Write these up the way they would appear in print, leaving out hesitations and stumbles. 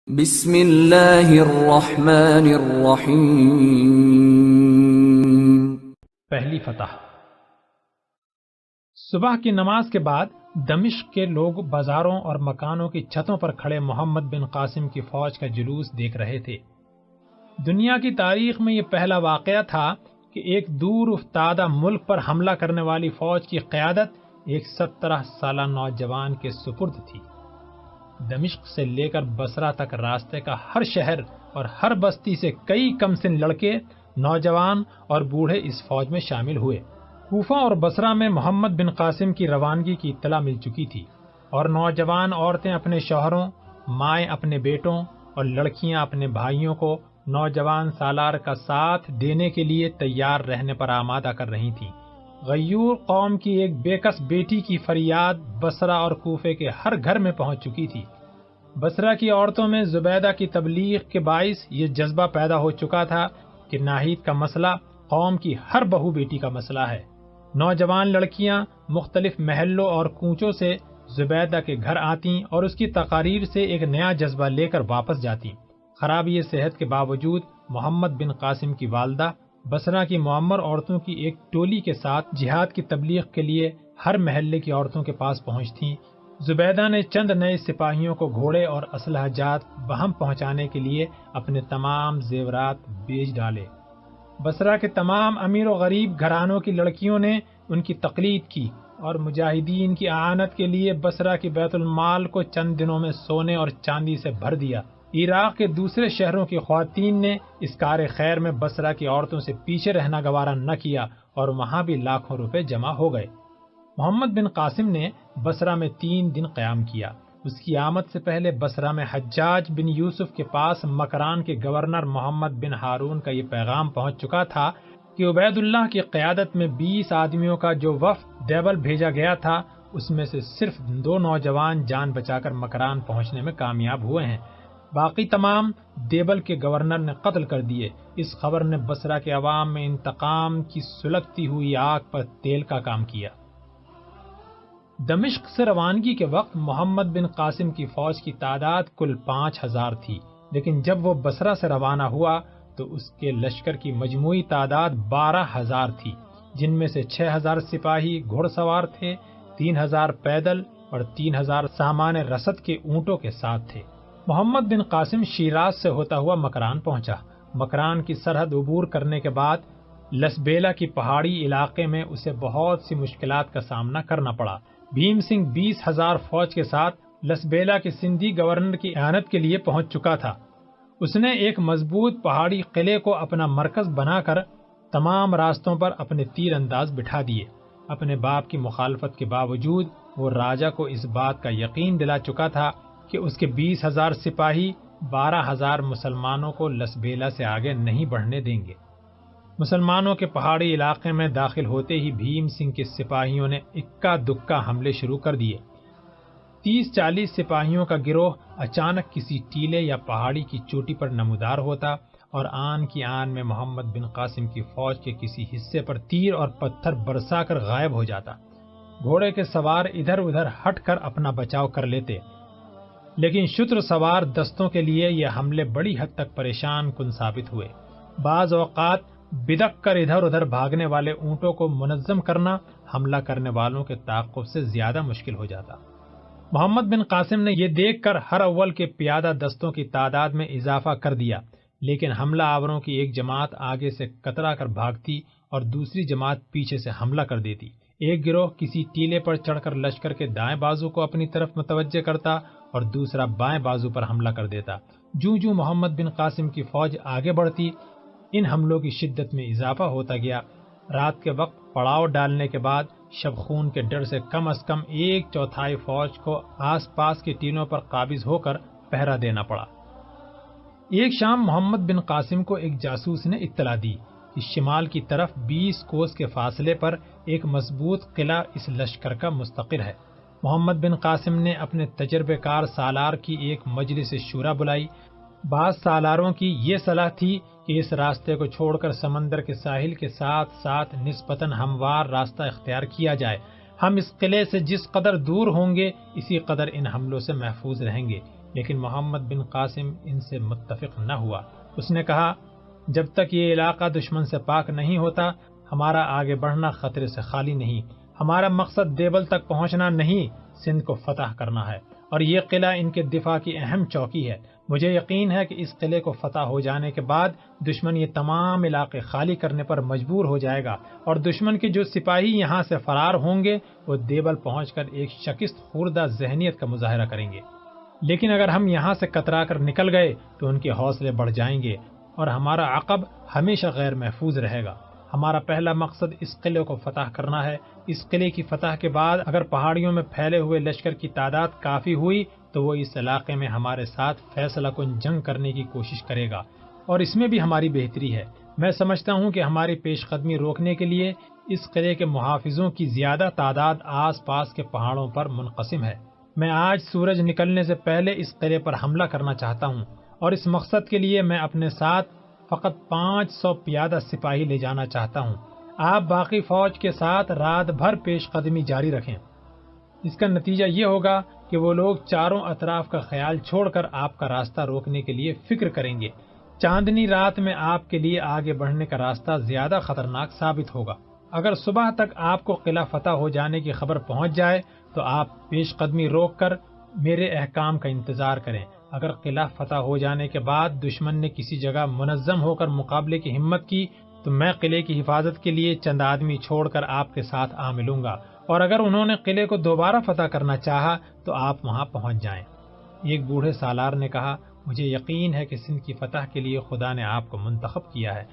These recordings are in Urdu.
بسم اللہ الرحمن الرحیم۔ پہلی فتح۔ صبح کی نماز کے بعد دمشق کے لوگ بازاروں اور مکانوں کی چھتوں پر کھڑے محمد بن قاسم کی فوج کا جلوس دیکھ رہے تھے۔ دنیا کی تاریخ میں یہ پہلا واقعہ تھا کہ ایک دور افتادہ ملک پر حملہ کرنے والی فوج کی قیادت ایک 17 سالہ نوجوان کے سپرد تھی۔ دمشق سے لے کر بصرہ تک راستے کا ہر شہر اور ہر بستی سے کئی کمسن لڑکے، نوجوان اور بوڑھے اس فوج میں شامل ہوئے۔ کوفہ اور بصرہ میں محمد بن قاسم کی روانگی کی اطلاع مل چکی تھی، اور نوجوان عورتیں اپنے شوہروں، مائیں اپنے بیٹوں اور لڑکیاں اپنے بھائیوں کو نوجوان سالار کا ساتھ دینے کے لیے تیار رہنے پر آمادہ کر رہی تھیں۔ غیور قوم کی ایک بے کس بیٹی کی فریاد بصرہ اور کوفے کے ہر گھر میں پہنچ چکی تھی۔ بصرہ کی عورتوں میں زبیدہ کی تبلیغ کے باعث یہ جذبہ پیدا ہو چکا تھا کہ ناہید کا مسئلہ قوم کی ہر بہو بیٹی کا مسئلہ ہے۔ نوجوان لڑکیاں مختلف محلوں اور کوچوں سے زبیدہ کے گھر آتیں اور اس کی تقاریر سے ایک نیا جذبہ لے کر واپس جاتیں۔ خرابی صحت کے باوجود محمد بن قاسم کی والدہ بصرہ کی معمر عورتوں کی ایک ٹولی کے ساتھ جہاد کی تبلیغ کے لیے ہر محلے کی عورتوں کے پاس پہنچتیں۔ زبیدہ نے چند نئے سپاہیوں کو گھوڑے اور اسلحہ جات بہم پہنچانے کے لیے اپنے تمام زیورات بیچ ڈالے۔ بصرہ کے تمام امیر و غریب گھرانوں کی لڑکیوں نے ان کی تقلید کی اور مجاہدین کی اعانت کے لیے بصرہ کی بیت المال کو چند دنوں میں سونے اور چاندی سے بھر دیا۔ عراق کے دوسرے شہروں کی خواتین نے اس کار خیر میں بصرہ کی عورتوں سے پیچھے رہنا گوارا نہ کیا اور وہاں بھی لاکھوں روپے جمع ہو گئے۔ محمد بن قاسم نے بصرہ میں 3 دن قیام کیا۔ اس کی آمد سے پہلے بصرہ میں حجاج بن یوسف کے پاس مکران کے گورنر محمد بن ہارون کا یہ پیغام پہنچ چکا تھا کہ عبید اللہ کی قیادت میں 20 آدمیوں کا جو وفد دیبل بھیجا گیا تھا، اس میں سے صرف 2 نوجوان جان بچا کر مکران پہنچنے میں کامیاب ہوئے ہیں، باقی تمام دیبل کے گورنر نے قتل کر دیے۔ اس خبر نے بصرہ کے عوام میں انتقام کی سلگتی ہوئی آگ پر تیل کا کام کیا۔ دمشق سے روانگی کے وقت محمد بن قاسم کی فوج کی تعداد کل 5000 تھی، لیکن جب وہ بصرہ سے روانہ ہوا تو اس کے لشکر کی مجموعی تعداد 12000 تھی، جن میں سے 6000 سپاہی گھڑ سوار تھے، 3000 پیدل اور 3000 سامان رسد کے اونٹوں کے ساتھ تھے۔ محمد بن قاسم شیراز سے ہوتا ہوا مکران پہنچا۔ مکران کی سرحد عبور کرنے کے بعد لسبیلا کی پہاڑی علاقے میں اسے بہت سی مشکلات کا سامنا کرنا پڑا۔ بھیم سنگھ 20,000 فوج کے ساتھ لسبیلا کے سندھی گورنر کی اعانت کے لیے پہنچ چکا تھا۔ اس نے ایک مضبوط پہاڑی قلعے کو اپنا مرکز بنا کر تمام راستوں پر اپنے تیر انداز بٹھا دیے۔ اپنے باپ کی مخالفت کے باوجود وہ راجا کو اس بات کا یقین دلا چکا تھا کہ اس کے 20,000 سپاہی 12,000 مسلمانوں کو لسبیلا سے آگے نہیں بڑھنے دیں گے۔ مسلمانوں کے پہاڑی علاقے میں داخل ہوتے ہی بھیم سنگھ کے سپاہیوں نے اکا دکا حملے شروع کر دیے۔ 30-40 سپاہیوں کا گروہ اچانک کسی ٹیلے یا پہاڑی کی چوٹی پر نمودار ہوتا اور آن کی آن میں محمد بن قاسم کی فوج کے کسی حصے پر تیر اور پتھر برسا کر غائب ہو جاتا۔ گھوڑے کے سوار ادھر ادھر ہٹ کر اپنا بچاؤ کر لیتے، لیکن شتر سوار دستوں کے لیے یہ حملے بڑی حد تک پریشان کن ثابت ہوئے۔ بعض اوقات بدک کر ادھر ادھر بھاگنے والے اونٹوں کو منظم کرنا حملہ کرنے والوں کے تعاقب سے زیادہ مشکل ہو جاتا۔ محمد بن قاسم نے یہ دیکھ کر ہر اول کے پیادہ دستوں کی تعداد میں اضافہ کر دیا، لیکن حملہ آوروں کی ایک جماعت آگے سے کترا کر بھاگتی اور دوسری جماعت پیچھے سے حملہ کر دیتی۔ ایک گروہ کسی ٹیلے پر چڑھ کر لشکر کے دائیں بازو کو اپنی طرف متوجہ کرتا اور دوسرا بائیں بازو پر حملہ کر دیتا۔ جوں جوں محمد بن قاسم کی فوج آگے بڑھتی، ان حملوں کی شدت میں اضافہ ہوتا گیا۔ رات کے وقت پڑاؤ ڈالنے کے بعد شبخون کے ڈر سے کم از کم 1/4 فوج کو آس پاس کے ٹینوں پر قابض ہو کر پہرا دینا پڑا۔ ایک شام محمد بن قاسم کو ایک جاسوس نے اطلاع دی کہ شمال کی طرف 20 کوس کے فاصلے پر ایک مضبوط قلعہ اس لشکر کا مستقر ہے۔ محمد بن قاسم نے اپنے تجربہ کار سالار کی ایک مجلس شورا بلائی۔ بعض سالاروں کی یہ صلاح تھی کہ اس راستے کو چھوڑ کر سمندر کے ساحل کے ساتھ ساتھ نسبتاً ہموار راستہ اختیار کیا جائے۔ ہم اس قلعے سے جس قدر دور ہوں گے اسی قدر ان حملوں سے محفوظ رہیں گے، لیکن محمد بن قاسم ان سے متفق نہ ہوا۔ اس نے کہا جب تک یہ علاقہ دشمن سے پاک نہیں ہوتا ہمارا آگے بڑھنا خطرے سے خالی نہیں۔ ہمارا مقصد دیبل تک پہنچنا نہیں، سندھ کو فتح کرنا ہے، اور یہ قلعہ ان کے دفاع کی اہم چوکی ہے۔ مجھے یقین ہے کہ اس قلعے کو فتح ہو جانے کے بعد دشمن یہ تمام علاقے خالی کرنے پر مجبور ہو جائے گا، اور دشمن کے جو سپاہی یہاں سے فرار ہوں گے وہ دیبل پہنچ کر ایک شکست خوردہ ذہنیت کا مظاہرہ کریں گے۔ لیکن اگر ہم یہاں سے کترا کر نکل گئے تو ان کے حوصلے بڑھ جائیں گے اور ہمارا عقب ہمیشہ غیر محفوظ رہے گا۔ ہمارا پہلا مقصد اس قلعے کو فتح کرنا ہے۔ اس قلعے کی فتح کے بعد اگر پہاڑیوں میں پھیلے ہوئے لشکر کی تعداد کافی ہوئی تو وہ اس علاقے میں ہمارے ساتھ فیصلہ کن جنگ کرنے کی کوشش کرے گا، اور اس میں بھی ہماری بہتری ہے۔ میں سمجھتا ہوں کہ ہماری پیش قدمی روکنے کے لیے اس قلعے کے محافظوں کی زیادہ تعداد آس پاس کے پہاڑوں پر منقسم ہے۔ میں آج سورج نکلنے سے پہلے اس قلعے پر حملہ کرنا چاہتا ہوں، اور اس مقصد کے لیے میں اپنے ساتھ فقط 500 پیادہ سپاہی لے جانا چاہتا ہوں۔ آپ باقی فوج کے ساتھ رات بھر پیش قدمی جاری رکھیں۔ اس کا نتیجہ یہ ہوگا کہ وہ لوگ چاروں اطراف کا خیال چھوڑ کر آپ کا راستہ روکنے کے لیے فکر کریں گے۔ چاندنی رات میں آپ کے لیے آگے بڑھنے کا راستہ زیادہ خطرناک ثابت ہوگا۔ اگر صبح تک آپ کو قلعہ فتح ہو جانے کی خبر پہنچ جائے تو آپ پیش قدمی روک کر میرے احکام کا انتظار کریں۔ اگر قلعہ فتح ہو جانے کے بعد دشمن نے کسی جگہ منظم ہو کر مقابلے کی ہمت کی تو میں قلعے کی حفاظت کے لیے چند آدمی چھوڑ کر آپ کے ساتھ آ ملوں گا، اور اگر انہوں نے قلعے کو دوبارہ فتح کرنا چاہا تو آپ وہاں پہنچ جائیں۔ ایک بوڑھے سالار نے کہا مجھے یقین ہے کہ سندھ کی فتح کے لیے خدا نے آپ کو منتخب کیا ہے۔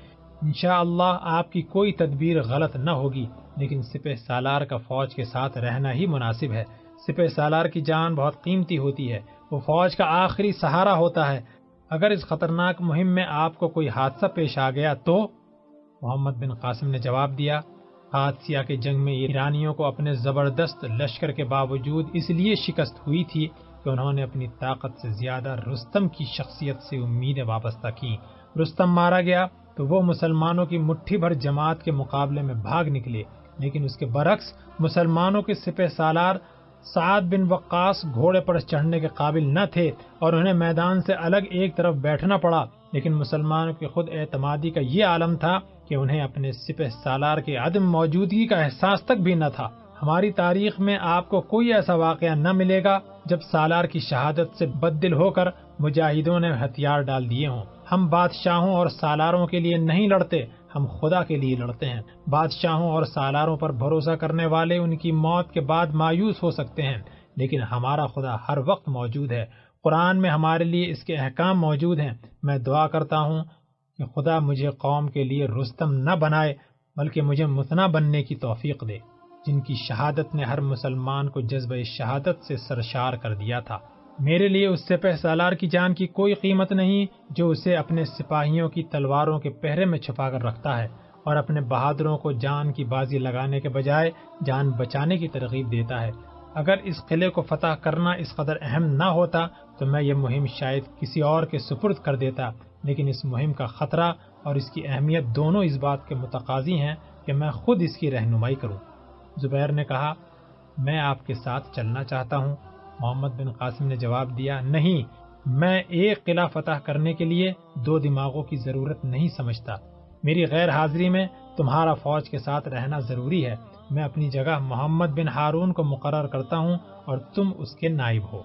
انشاءاللہ آپ کی کوئی تدبیر غلط نہ ہوگی، لیکن سپہ سالار کا فوج کے ساتھ رہنا ہی مناسب ہے۔ سپہ سالار کی جان بہت قیمتی ہوتی ہے، وہ فوج کا آخری سہارا ہوتا ہے۔ اگر اس خطرناک مہم میں آپ کو کوئی حادثہ پیش آ گیا تو؟ محمد بن قاسم نے جواب دیا قادسیہ کے جنگ میں ایرانیوں کو اپنے زبردست لشکر کے باوجود اس لیے شکست ہوئی تھی کہ انہوں نے اپنی طاقت سے زیادہ رستم کی شخصیت سے امیدیں وابستہ کی۔ رستم مارا گیا تو وہ مسلمانوں کی مٹھی بھر جماعت کے مقابلے میں بھاگ نکلے، لیکن اس کے برعکس مسلمانوں کے سپہ سالار سعد بن وقاص گھوڑے پر چڑھنے کے قابل نہ تھے اور انہیں میدان سے الگ ایک طرف بیٹھنا پڑا۔ لیکن مسلمانوں کی خود اعتمادی کا یہ عالم تھا کہ انہیں اپنے سپہ سالار کے عدم موجودگی کا احساس تک بھی نہ تھا۔ ہماری تاریخ میں آپ کو کوئی ایسا واقعہ نہ ملے گا جب سالار کی شہادت سے بددل ہو کر مجاہدوں نے ہتھیار ڈال دیے ہوں۔ ہم بادشاہوں اور سالاروں کے لیے نہیں لڑتے، ہم خدا کے لیے لڑتے ہیں۔ بادشاہوں اور سالاروں پر بھروسہ کرنے والے ان کی موت کے بعد مایوس ہو سکتے ہیں، لیکن ہمارا خدا ہر وقت موجود ہے۔ قرآن میں ہمارے لیے اس کے احکام موجود ہیں۔ میں دعا کرتا ہوں کہ خدا مجھے قوم کے لیے رستم نہ بنائے بلکہ مجھے مثنیٰ بننے کی توفیق دے، جن کی شہادت نے ہر مسلمان کو جذبہ شہادت سے سرشار کر دیا تھا۔ میرے لیے اس سپہ سالار کی جان کی کوئی قیمت نہیں جو اسے اپنے سپاہیوں کی تلواروں کے پہرے میں چھپا کر رکھتا ہے اور اپنے بہادروں کو جان کی بازی لگانے کے بجائے جان بچانے کی ترغیب دیتا ہے۔ اگر اس قلعے کو فتح کرنا اس قدر اہم نہ ہوتا تو میں یہ مہم شاید کسی اور کے سپرد کر دیتا، لیکن اس مہم کا خطرہ اور اس کی اہمیت دونوں اس بات کے متقاضی ہیں کہ میں خود اس کی رہنمائی کروں۔ زبیر نے کہا میں آپ کے ساتھ چلنا چاہتا ہوں۔ محمد بن قاسم نے جواب دیا نہیں، میں ایک قلعہ فتح کرنے کے لیے دو دماغوں کی ضرورت نہیں سمجھتا۔ میری غیر حاضری میں تمہارا فوج کے ساتھ رہنا ضروری ہے۔ میں اپنی جگہ محمد بن ہارون کو مقرر کرتا ہوں اور تم اس کے نائب ہو۔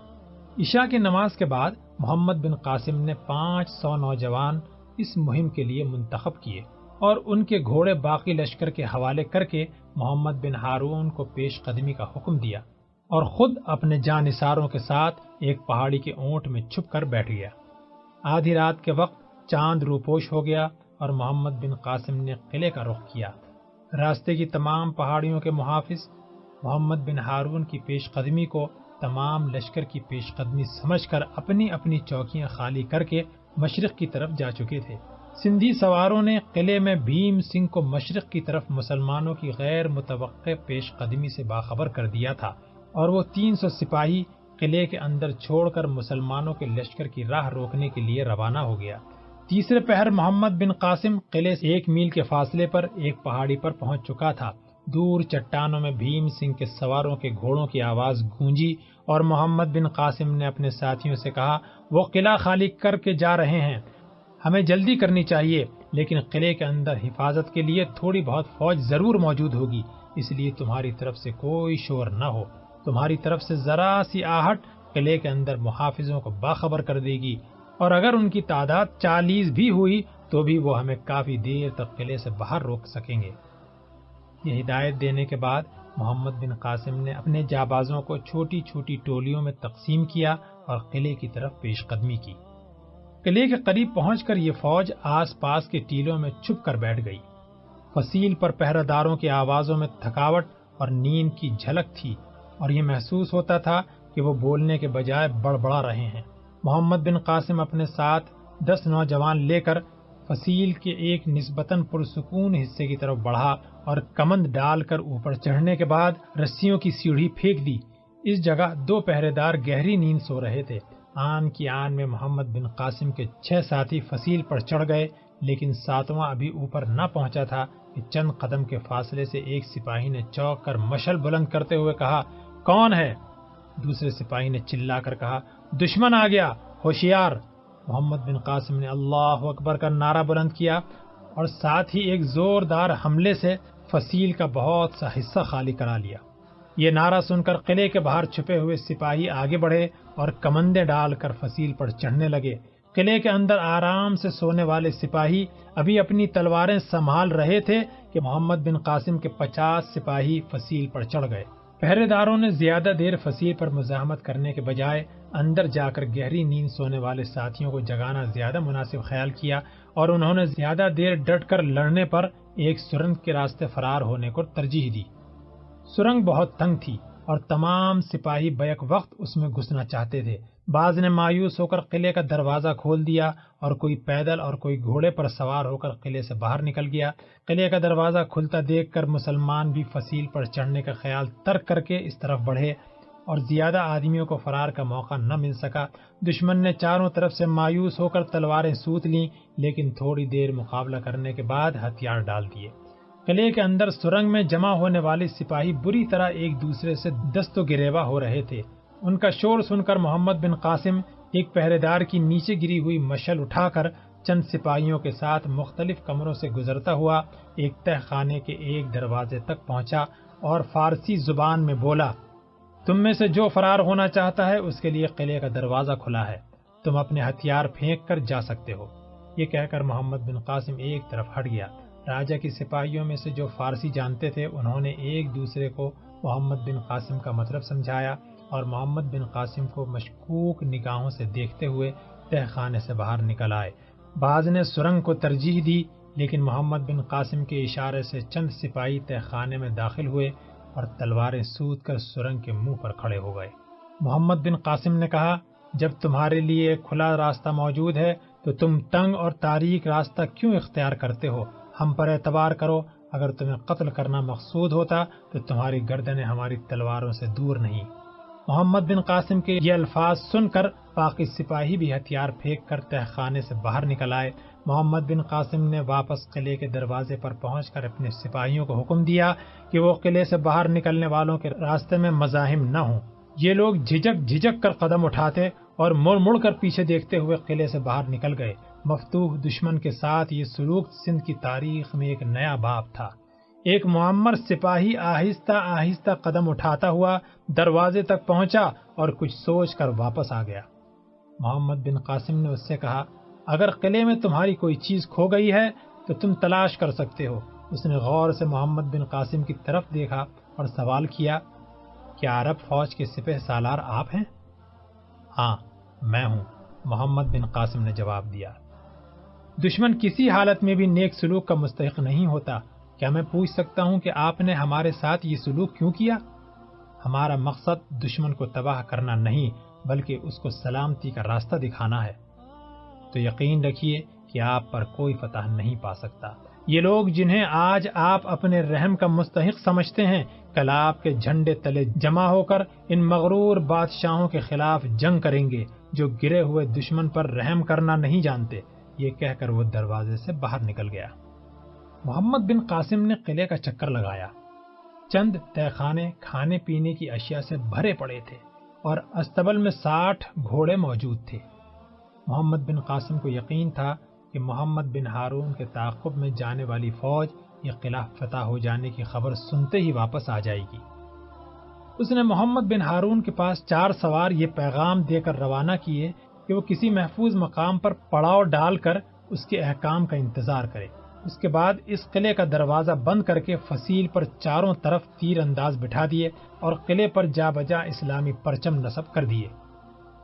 عشاء کی نماز کے بعد محمد بن قاسم نے 500 نوجوان اس مہم کے لیے منتخب کیے اور ان کے گھوڑے باقی لشکر کے حوالے کر کے محمد بن ہارون کو پیش قدمی کا حکم دیا اور خود اپنے جانثاروں کے ساتھ ایک پہاڑی کے اونٹ میں چھپ کر بیٹھ گیا۔ آدھی رات کے وقت چاند روپوش ہو گیا اور محمد بن قاسم نے قلعے کا رخ کیا۔ راستے کی تمام پہاڑیوں کے محافظ محمد بن ہارون کی پیش قدمی کو تمام لشکر کی پیش قدمی سمجھ کر اپنی اپنی چوکیاں خالی کر کے مشرق کی طرف جا چکے تھے۔ سندھی سواروں نے قلعے میں بھیم سنگھ کو مشرق کی طرف مسلمانوں کی غیر متوقع پیش قدمی سے باخبر کر دیا تھا اور وہ 300 سپاہی قلعے کے اندر چھوڑ کر مسلمانوں کے لشکر کی راہ روکنے کے لیے روانہ ہو گیا۔ تیسرے پہر محمد بن قاسم قلعے سے 1 میل کے فاصلے پر ایک پہاڑی پر پہنچ چکا تھا۔ دور چٹانوں میں بھیم سنگھ کے سواروں کے گھوڑوں کی آواز گونجی اور محمد بن قاسم نے اپنے ساتھیوں سے کہا، وہ قلعہ خالی کر کے جا رہے ہیں، ہمیں جلدی کرنی چاہیے، لیکن قلعے کے اندر حفاظت کے لیے تھوڑی بہت فوج ضرور موجود ہوگی، اس لیے تمہاری طرف سے کوئی شور نہ ہو، تمہاری طرف سے ذرا سی آہٹ قلعے کے اندر محافظوں کو باخبر کر دے گی، اور اگر ان کی تعداد 40 بھی ہوئی تو بھی وہ ہمیں کافی دیر تک قلعے سے باہر روک سکیں گے۔ یہ ہدایت دینے کے بعد محمد بن قاسم نے اپنے جابازوں کو چھوٹی چھوٹی ٹولیوں میں تقسیم کیا اور قلعے کی طرف پیش قدمی کی۔ قلعے کے قریب پہنچ کر یہ فوج آس پاس کے ٹیلوں میں چھپ کر بیٹھ گئی۔ فصیل پر پہرہ داروں کی آوازوں میں تھکاوٹ اور نیند کی جھلک تھی، اور یہ محسوس ہوتا تھا کہ وہ بولنے کے بجائے بڑبڑا رہے ہیں۔ محمد بن قاسم اپنے ساتھ 10 نوجوان لے کر فصیل کے ایک نسبتاً پرسکون حصے کی طرف بڑھا اور کمند ڈال کر اوپر چڑھنے کے بعد رسیوں کی سیڑھی پھینک دی۔ اس جگہ 2 پہرے دار گہری نیند سو رہے تھے۔ آن کی آن میں محمد بن قاسم کے 6 ساتھی فصیل پر چڑھ گئے، لیکن 7واں ابھی اوپر نہ پہنچا تھا کہ چند قدم کے فاصلے سے ایک سپاہی نے چونک کر مشعل بلند کرتے ہوئے کہا، کون ہے؟ دوسرے سپاہی نے چلا کر کہا، دشمن آ گیا، ہوشیار۔ محمد بن قاسم نے اللہ اکبر کا نعرہ بلند کیا اور ساتھ ہی ایک زوردار حملے سے فصیل کا بہت سا حصہ خالی کرا لیا۔ یہ نعرہ سن کر قلعے کے باہر چھپے ہوئے سپاہی آگے بڑھے اور کمندیں ڈال کر فصیل پر چڑھنے لگے۔ قلعے کے اندر آرام سے سونے والے سپاہی ابھی اپنی تلواریں سنبھال رہے تھے کہ محمد بن قاسم کے 50 سپاہی فصیل پر چڑھ گئے۔ پہرے داروں نے زیادہ دیر فصیل پر مزاحمت کرنے کے بجائے اندر جا کر گہری نیند سونے والے ساتھیوں کو جگانا زیادہ مناسب خیال کیا، اور انہوں نے زیادہ دیر ڈٹ کر لڑنے پر ایک سرنگ کے راستے فرار ہونے کو ترجیح دی۔ سرنگ بہت تنگ تھی اور تمام سپاہی بیک وقت اس میں گھسنا چاہتے تھے۔ بعض نے مایوس ہو کر قلعے کا دروازہ کھول دیا اور کوئی پیدل اور کوئی گھوڑے پر سوار ہو کر قلعے سے باہر نکل گیا۔ قلعے کا دروازہ کھلتا دیکھ کر مسلمان بھی فصیل پر چڑھنے کا خیال ترک کر کے اس طرف بڑھے، اور زیادہ آدمیوں کو فرار کا موقع نہ مل سکا۔ دشمن نے چاروں طرف سے مایوس ہو کر تلواریں سوت لیں، لیکن تھوڑی دیر مقابلہ کرنے کے بعد ہتھیار ڈال دیے۔ قلعے کے اندر سرنگ میں جمع ہونے والے سپاہی بری طرح ایک دوسرے سے دست و گریباں ہو رہے تھے۔ ان کا شور سن کر محمد بن قاسم ایک پہرے دار کی نیچے گری ہوئی مشعل اٹھا کر چند سپاہیوں کے ساتھ مختلف کمروں سے گزرتا ہوا ایک تہ خانے کے ایک دروازے تک پہنچا اور فارسی زبان میں بولا، تم میں سے جو فرار ہونا چاہتا ہے اس کے لیے قلعے کا دروازہ کھلا ہے، تم اپنے ہتھیار پھینک کر جا سکتے ہو۔ یہ کہہ کر محمد بن قاسم ایک طرف ہٹ گیا۔ راجہ کی سپاہیوں میں سے جو فارسی جانتے تھے انہوں نے ایک دوسرے کو محمد بن قاسم کا مطلب سمجھایا اور محمد بن قاسم کو مشکوک نگاہوں سے دیکھتے ہوئے تہ خانے سے باہر نکل آئے۔ بعض نے سرنگ کو ترجیح دی، لیکن محمد بن قاسم کے اشارے سے چند سپاہی تہ خانے میں داخل ہوئے اور تلواریں سوت کر سرنگ کے منہ پر کھڑے ہو گئے۔ محمد بن قاسم نے کہا، جب تمہارے لیے کھلا راستہ موجود ہے تو تم تنگ اور تاریک راستہ کیوں اختیار کرتے ہو؟ ہم پر اعتبار کرو، اگر تمہیں قتل کرنا مقصود ہوتا تو تمہاری گردنیں ہماری تلواروں سے دور نہیں۔ محمد بن قاسم کے یہ الفاظ سن کر باقی سپاہی بھی ہتھیار پھینک کر تہ خانے سے باہر نکل آئے۔ محمد بن قاسم نے واپس قلعے کے دروازے پر پہنچ کر اپنے سپاہیوں کو حکم دیا کہ وہ قلعے سے باہر نکلنے والوں کے راستے میں مزاحم نہ ہوں۔ یہ لوگ جھجک کر قدم اٹھاتے اور مڑ کر پیچھے دیکھتے ہوئے قلعے سے باہر نکل گئے۔ مفتوح دشمن کے ساتھ یہ سلوک سندھ کی تاریخ میں ایک نیا باب تھا۔ ایک معمر سپاہی آہستہ آہستہ قدم اٹھاتا ہوا دروازے تک پہنچا اور کچھ سوچ کر واپس آ گیا۔ محمد بن قاسم نے اس سے کہا، اگر قلعے میں تمہاری کوئی چیز کھو گئی ہے تو تم تلاش کر سکتے ہو۔ اس نے غور سے محمد بن قاسم کی طرف دیکھا اور سوال کیا، کیا عرب فوج کے سپہ سالار آپ ہیں؟ ہاں میں ہوں، محمد بن قاسم نے جواب دیا۔ دشمن کسی حالت میں بھی نیک سلوک کا مستحق نہیں ہوتا، کیا میں پوچھ سکتا ہوں کہ آپ نے ہمارے ساتھ یہ سلوک کیوں کیا؟ ہمارا مقصد دشمن کو تباہ کرنا نہیں بلکہ اس کو سلامتی کا راستہ دکھانا ہے، تو یقین رکھیے کہ آپ پر کوئی فتح نہیں پا سکتا۔ یہ لوگ جنہیں آج آپ اپنے رحم کا مستحق سمجھتے ہیں، کل آپ کے جھنڈے تلے جمع ہو کر ان مغرور بادشاہوں کے خلاف جنگ کریں گے جو گرے ہوئے دشمن پر رحم کرنا نہیں جانتے۔ یہ کہہ کر وہ دروازے سے باہر نکل گیا۔ محمد بن قاسم نے قلعے کا چکر لگایا چند تہخانے کھانے پینے کی اشیاء سے بھرے پڑے تھے اور استبل میں 60 گھوڑے موجود تھے۔ محمد بن قاسم کو یقین تھا کہ محمد بن ہارون کے تعاقب میں جانے والی فوج یہ قلعہ فتح ہو جانے کی خبر سنتے ہی واپس آ جائے گی۔ اس نے محمد بن ہارون کے پاس 4 سوار یہ پیغام دے کر روانہ کیے کہ وہ کسی محفوظ مقام پر پڑاؤ ڈال کر اس کے احکام کا انتظار کرے۔ اس کے بعد اس قلعے کا دروازہ بند کر کے فصیل پر چاروں طرف تیر انداز بٹھا دیے اور قلعے پر جا بجا اسلامی پرچم نصب کر دیے۔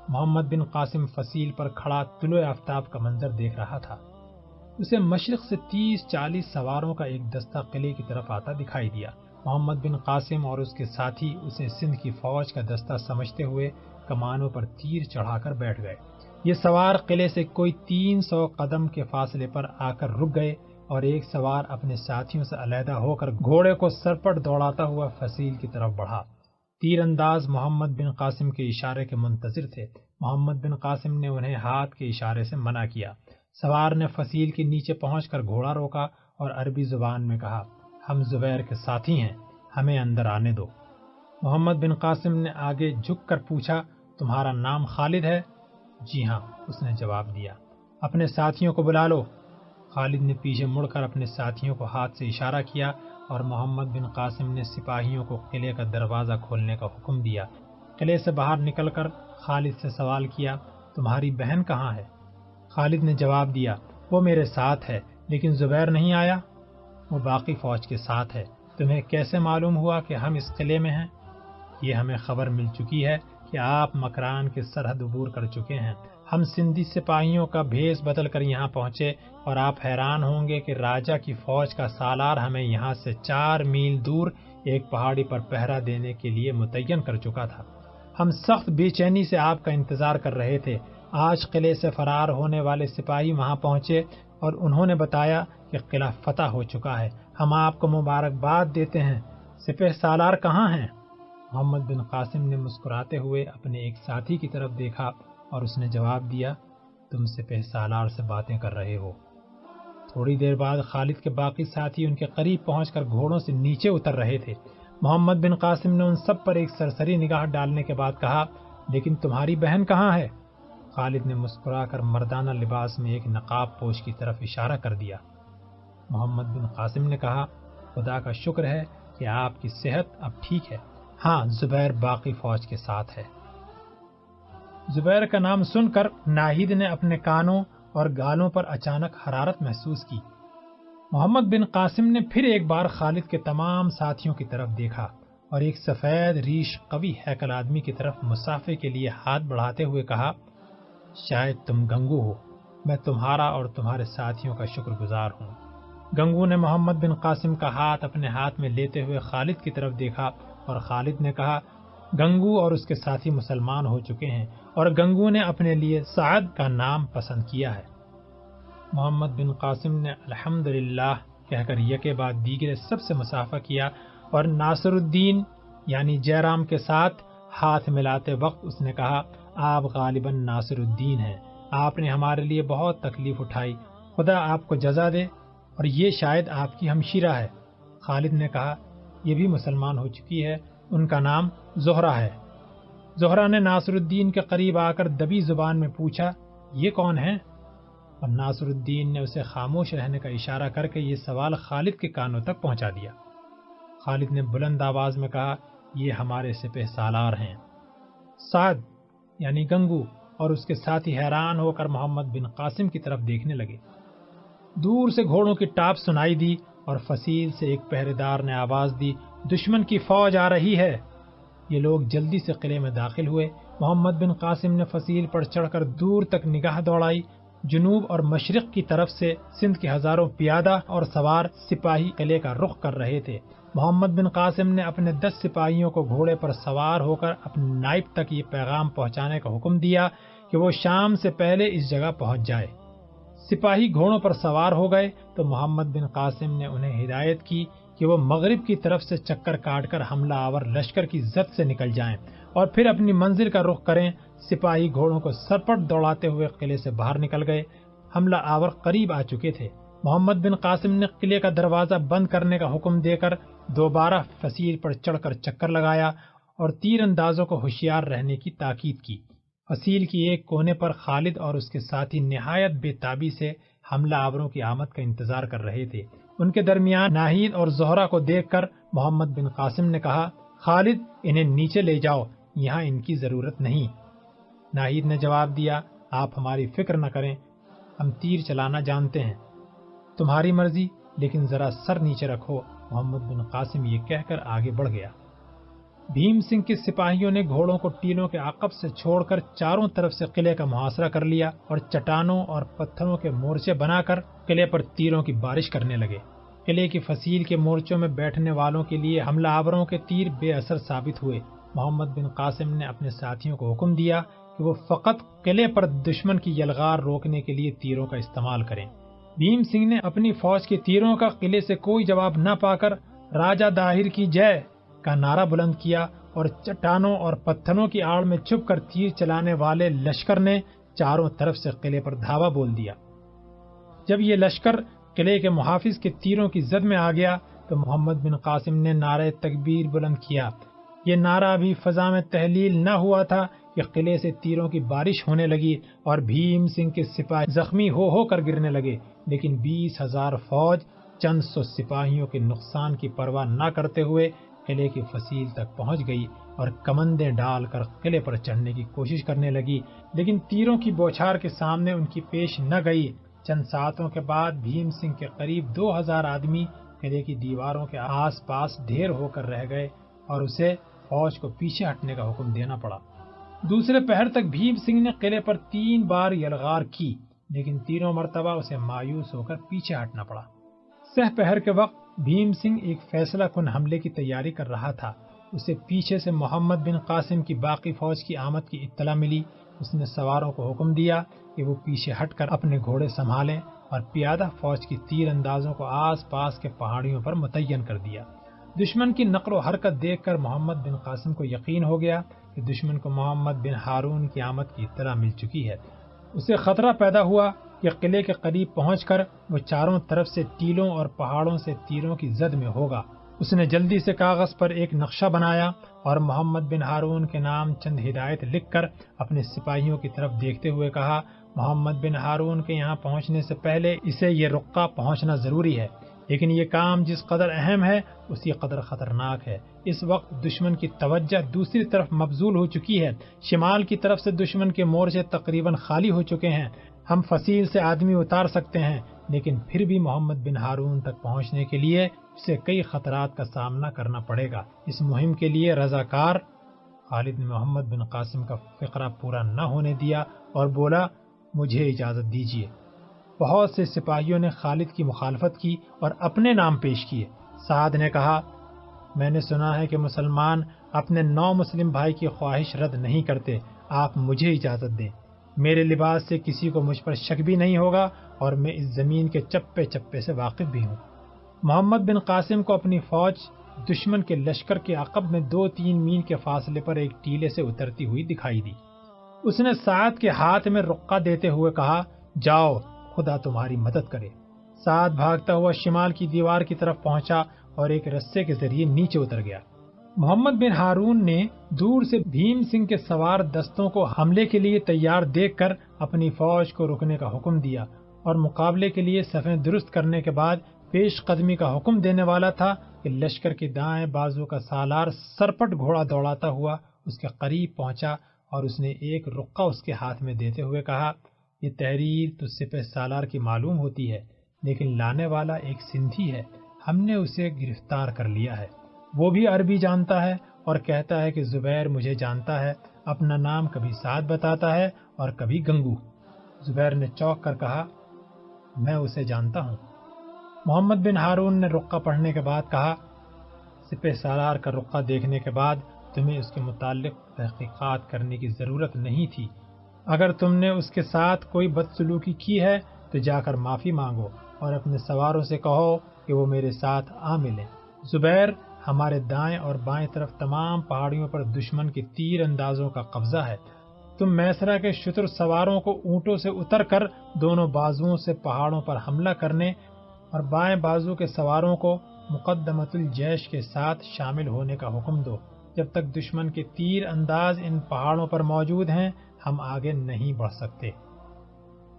محمد بن قاسم فصیل پر کھڑا طلوع آفتاب کا منظر دیکھ رہا تھا۔ اسے مشرق سے 30-40 سواروں کا ایک دستہ قلعے کی طرف آتا دکھائی دیا۔ محمد بن قاسم اور اس کے ساتھی اسے سندھ کی فوج کا دستہ سمجھتے ہوئے کمانوں پر تیر چڑھا کر بیٹھ گئے۔ یہ سوار قلعے سے کوئی 300 قدم کے فاصلے پر آ کر رک گئے اور ایک سوار اپنے ساتھیوں سے علیحدہ ہو کر گھوڑے کو سرپٹ دوڑاتا ہوا فصیل کی طرف بڑھا۔ تیر انداز محمد بن قاسم کے اشارے کے منتظر تھے۔ محمد بن قاسم نے انہیں ہاتھ کے اشارے سے منع کیا۔ سوار نے فصیل کے نیچے پہنچ کر گھوڑا روکا اور عربی زبان میں کہا، ہم زبیر کے ساتھی ہیں، ہمیں اندر آنے دو۔ محمد بن قاسم نے آگے جھک کر پوچھا، تمہارا نام خالد ہے؟ جی ہاں، اس نے جواب دیا۔ اپنے ساتھیوں کو بلا لو۔ خالد نے پیچھے مڑ کر اپنے ساتھیوں کو ہاتھ سے اشارہ کیا اور محمد بن قاسم نے سپاہیوں کو قلعے کا دروازہ کھولنے کا حکم دیا۔ قلعے سے باہر نکل کر خالد سے سوال کیا، تمہاری بہن کہاں ہے؟ خالد نے جواب دیا، وہ میرے ساتھ ہے، لیکن زبیر نہیں آیا؟ وہ باقی فوج کے ساتھ ہے۔ تمہیں کیسے معلوم ہوا کہ ہم اس قلعے میں ہیں؟ یہ ہمیں خبر مل چکی ہے کہ آپ مکران کے سرحد عبور کر چکے ہیں۔ ہم سندھی سپاہیوں کا بھیس بدل کر یہاں پہنچے اور آپ حیران ہوں گے کہ راجہ کی فوج کا سالار ہمیں یہاں سے 4 میل دور ایک پہاڑی پر پہرا دینے کے لیے متعین کر چکا تھا۔ ہم سخت بے چینی سے آپ کا انتظار کر رہے تھے۔ آج قلعے سے فرار ہونے والے سپاہی وہاں پہنچے اور انہوں نے بتایا کہ قلعہ فتح ہو چکا ہے۔ ہم آپ کو مبارکباد دیتے ہیں۔ سپہ سالار کہاں ہیں؟ محمد بن قاسم نے مسکراتے ہوئے اپنے ایک ساتھی کی طرف دیکھا اور اس نے جواب دیا، تم سپہ سالار سے باتیں کر رہے ہو۔ تھوڑی دیر بعد خالد کے باقی ساتھی ان کے قریب پہنچ کر گھوڑوں سے نیچے اتر رہے تھے۔ محمد بن قاسم نے ان سب پر ایک سرسری نگاہ ڈالنے کے بعد کہا، لیکن تمہاری بہن کہاں ہے؟ خالد نے مسکرا کر مردانہ لباس میں ایک نقاب پوش کی طرف اشارہ کر دیا۔ محمد بن قاسم نے کہا، خدا کا شکر ہے کہ آپ کی صحت اب ٹھیک ہے۔ ہاں، زبیر باقی فوج کے ساتھ ہے۔ زبیر کا نام سن کر ناہید نے اپنے کانوں اور گالوں پر اچانک حرارت محسوس کی۔ محمد بن قاسم نے پھر ایک بار خالد کے تمام ساتھیوں کی طرف دیکھا اور ایک سفید ریش قوی ہیکل آدمی کی طرف مصافحے کے لیے ہاتھ بڑھاتے ہوئے کہا، شاید تم گنگو ہو، میں تمہارا اور تمہارے ساتھیوں کا شکر گزار ہوں۔ گنگو نے محمد بن قاسم کا ہاتھ اپنے ہاتھ میں لیتے ہوئے خالد کی طرف دیکھا اور خالد نے کہا، گنگو اور اس کے ساتھی مسلمان ہو چکے ہیں اور گنگو نے اپنے لیے سعد کا نام پسند کیا ہے۔ محمد بن قاسم نے الحمدللہ کہہ کر یکے بعد دیگرے سب سے مصافحہ کیا اور ناصر الدین یعنی جے رام کے ساتھ ہاتھ ملاتے وقت اس نے کہا، آپ غالباً ناصر الدین ہیں، آپ نے ہمارے لیے بہت تکلیف اٹھائی، خدا آپ کو جزا دے، اور یہ شاید آپ کی ہمشیرہ ہے۔ خالد نے کہا، یہ بھی مسلمان ہو چکی ہے، ان کا نام زہرہ ہے۔ زہرہ نے ناصر الدین کے قریب آ کر دبی زبان میں پوچھا، یہ کون ہے؟ اور ناصر الدین نے اسے خاموش رہنے کا اشارہ کر کے یہ سوال خالد کے کانوں تک پہنچا دیا۔ خالد نے بلند آواز میں کہا، یہ ہمارے سپہ سالار ہیں۔ سعد یعنی گنگو اور اس کے ساتھی حیران ہو کر محمد بن قاسم کی طرف دیکھنے لگے۔ دور سے گھوڑوں کی ٹاپ سنائی دی اور فصیل سے ایک پہرے دار نے آواز دی، دشمن کی فوج آ رہی ہے۔ یہ لوگ جلدی سے قلعے میں داخل ہوئے۔ محمد بن قاسم نے فصیل پر چڑھ کر دور تک نگاہ دوڑائی۔ جنوب اور مشرق کی طرف سے سندھ کے ہزاروں پیادہ اور سوار سپاہی قلعے کا رخ کر رہے تھے۔ محمد بن قاسم نے اپنے 10 سپاہیوں کو گھوڑے پر سوار ہو کر اپنے نائب تک یہ پیغام پہنچانے کا حکم دیا کہ وہ شام سے پہلے اس جگہ پہنچ جائے۔ سپاہی گھوڑوں پر سوار ہو گئے تو محمد بن قاسم نے انہیں ہدایت کی کہ وہ مغرب کی طرف سے چکر کاٹ کر حملہ آور لشکر کی زد سے نکل جائیں اور پھر اپنی منزل کا رخ کریں۔ سپاہی گھوڑوں کو سرپٹ دوڑاتے ہوئے قلعے سے باہر نکل گئے۔ حملہ آور قریب آ چکے تھے۔ محمد بن قاسم نے قلعے کا دروازہ بند کرنے کا حکم دے کر دوبارہ فصیل پر چڑھ کر چکر لگایا اور تیر اندازوں کو ہوشیار رہنے کی تاکید کی۔ فصیل کی ایک کونے پر خالد اور اس کے ساتھی نہایت بے تابی سے حملہ آوروں کی آمد کا انتظار کر رہے تھے۔ ان کے درمیان ناہید اور زہرہ کو دیکھ کر محمد بن قاسم نے کہا، خالد انہیں نیچے لے جاؤ، یہاں ان کی ضرورت نہیں۔ ناہید نے جواب دیا، آپ ہماری فکر نہ کریں، ہم تیر چلانا جانتے ہیں، تمہاری مرضی، لیکن ذرا سر نیچے رکھو۔ محمد بن قاسم یہ کہہ کر آگے بڑھ گیا۔ بھیم سنگھ کے سپاہیوں نے گھوڑوں کو ٹیلوں کے عقب سے چھوڑ کر چاروں طرف سے قلعے کا محاصرہ کر لیا اور چٹانوں اور پتھروں کے مورچے بنا کر قلعے پر تیروں کی بارش کرنے لگے۔ قلعے کی فصیل کے مورچوں میں بیٹھنے والوں کے لیے حملہ آوروں کے تیر بے اثر ثابت ہوئے۔ محمد بن قاسم نے اپنے ساتھیوں کو حکم دیا کہ وہ فقط قلعے پر دشمن کی یلغار روکنے کے لیے تیروں کا استعمال کریں۔ بھیم سنگھ نے اپنی فوج کے تیروں کا قلعے سے کوئی جواب نہ پا کر راجہ داہر کی جے کا نعرہ بلند کیا اور چٹانوں اور پتھروں کی آڑ میں چھپ کر تیر چلانے والے لشکر نے چاروں طرف سے قلعے پر دھاوا بول دیا۔ جب یہ لشکر قلعے کے محافظ کے تیروں کی زد میں آ گیا تو محمد بن قاسم نے نعرہ تکبیر بلند کیا۔ یہ نعرہ ابھی فضا میں تحلیل نہ ہوا تھا کہ قلعے سے تیروں کی بارش ہونے لگی اور بھیم سنگھ کے سپاہی زخمی ہو کر گرنے لگے، لیکن 20,000 فوج چند سو سپاہیوں کے نقصان کی پرواہ نہ کرتے ہوئے قلعے کی فصیل تک پہنچ گئی اور کمندیں ڈال کر قلعے پر چڑھنے کی کوشش کرنے لگی، لیکن تیروں کی بوچھار کے سامنے ان کی پیش نہ گئی۔ چند ساعتوں کے بعد بھیم سنگھ کے قریب 2,000 آدمی قلعے کی دیواروں کے آس پاس ڈھیر ہو کر رہ گئے اور اسے فوج کو پیچھے ہٹنے کا حکم دینا پڑا۔ دوسرے پہر تک بھیم سنگھ نے قلعے پر 3 بار یلغار کی، لیکن تینوں مرتبہ اسے مایوس ہو کر پیچھے ہٹنا پڑا۔ سہ پہر کے وقت بھیم سنگھ ایک فیصلہ کن حملے کی تیاری کر رہا تھا۔ اسے پیچھے سے محمد بن قاسم کی باقی فوج کی آمد کی اطلاع ملی۔ اس نے سواروں کو حکم دیا کہ وہ پیچھے ہٹ کر اپنے گھوڑے سنبھالیں اور پیادہ فوج کی تیر اندازوں کو آس پاس کے پہاڑیوں پر متعین کر دیا۔ دشمن کی نقل و حرکت دیکھ کر محمد بن قاسم کو یقین ہو گیا کہ دشمن کو محمد بن ہارون کی آمد کی اطلاع مل چکی ہے۔ اسے خطرہ پیدا ہوا کہ قلعے کے قریب پہنچ کر وہ چاروں طرف سے ٹیلوں اور پہاڑوں سے تیروں کی زد میں ہوگا۔ اس نے جلدی سے کاغذ پر ایک نقشہ بنایا اور محمد بن ہارون کے نام چند ہدایت لکھ کر اپنے سپاہیوں کی طرف دیکھتے ہوئے کہا، محمد بن ہارون کے یہاں پہنچنے سے پہلے اسے یہ رقہ پہنچنا ضروری ہے، لیکن یہ کام جس قدر اہم ہے اسی قدر خطرناک ہے۔ اس وقت دشمن کی توجہ دوسری طرف مبذول ہو چکی ہے۔ شمال کی طرف سے دشمن کے مورچے تقریباً خالی ہو چکے ہیں۔ ہم فصیل سے آدمی اتار سکتے ہیں، لیکن پھر بھی محمد بن ہارون تک پہنچنے کے لیے اسے کئی خطرات کا سامنا کرنا پڑے گا۔ اس مہم کے لیے رضاکار۔ خالد نے محمد بن قاسم کا فقرہ پورا نہ ہونے دیا اور بولا، مجھے اجازت دیجیے۔ بہت سے سپاہیوں نے خالد کی مخالفت کی اور اپنے نام پیش کیے۔ سعد نے کہا، میں نے سنا ہے کہ مسلمان اپنے نو مسلم بھائی کی خواہش رد نہیں کرتے، آپ مجھے اجازت دیں، میرے لباس سے کسی کو مجھ پر شک بھی نہیں ہوگا اور میں اس زمین کے چپے چپے سے واقف بھی ہوں۔ محمد بن قاسم کو اپنی فوج دشمن کے لشکر کے عقب میں 2-3 میل کے فاصلے پر ایک ٹیلے سے اترتی ہوئی دکھائی دی۔ اس نے سعد کے ہاتھ میں رقہ دیتے ہوئے کہا، جاؤ، خدا تمہاری مدد کرے۔ سعد بھاگتا ہوا شمال کی دیوار کی طرف پہنچا اور ایک رسے کے ذریعے نیچے اتر گیا۔ محمد بن ہارون نے دور سے بھیم سنگھ کے سوار دستوں کو حملے کے لیے تیار دیکھ کر اپنی فوج کو رکنے کا حکم دیا اور مقابلے کے لیے صفیں درست کرنے کے بعد پیش قدمی کا حکم دینے والا تھا کہ لشکر کے دائیں بازو کا سالار سرپٹ گھوڑا دوڑاتا ہوا اس کے قریب پہنچا اور اس نے ایک رقہ اس کے ہاتھ میں دیتے ہوئے کہا، یہ تحریر تو سپہ سالار کی معلوم ہوتی ہے، لیکن لانے والا ایک سندھی ہے، ہم نے اسے گرفتار کر لیا ہے، وہ بھی عربی جانتا ہے اور کہتا ہے کہ زبیر مجھے جانتا ہے، اپنا نام کبھی سعد بتاتا ہے اور کبھی گنگو۔ زبیر نے چونک کر کہا، میں اسے جانتا ہوں۔ محمد بن ہارون نے رقہ پڑھنے کے بعد کہا، سپہ سالار کا رقہ دیکھنے کے بعد تمہیں اس کے متعلق تحقیقات کرنے کی ضرورت نہیں تھی، اگر تم نے اس کے ساتھ کوئی بدسلوکی کی ہے تو جا کر معافی مانگو اور اپنے سواروں سے کہو کہ وہ میرے ساتھ آ ملیں۔ زبیر، ہمارے دائیں اور بائیں طرف تمام پہاڑیوں پر دشمن کے تیر اندازوں کا قبضہ ہے، تم میسرہ کے شتر سواروں کو اونٹوں سے اتر کر دونوں بازوؤں سے پہاڑوں پر حملہ کرنے اور بائیں بازو کے سواروں کو مقدمۃ الجیش کے ساتھ شامل ہونے کا حکم دو۔ جب تک دشمن کے تیر انداز ان پہاڑوں پر موجود ہیں ہم آگے نہیں بڑھ سکتے۔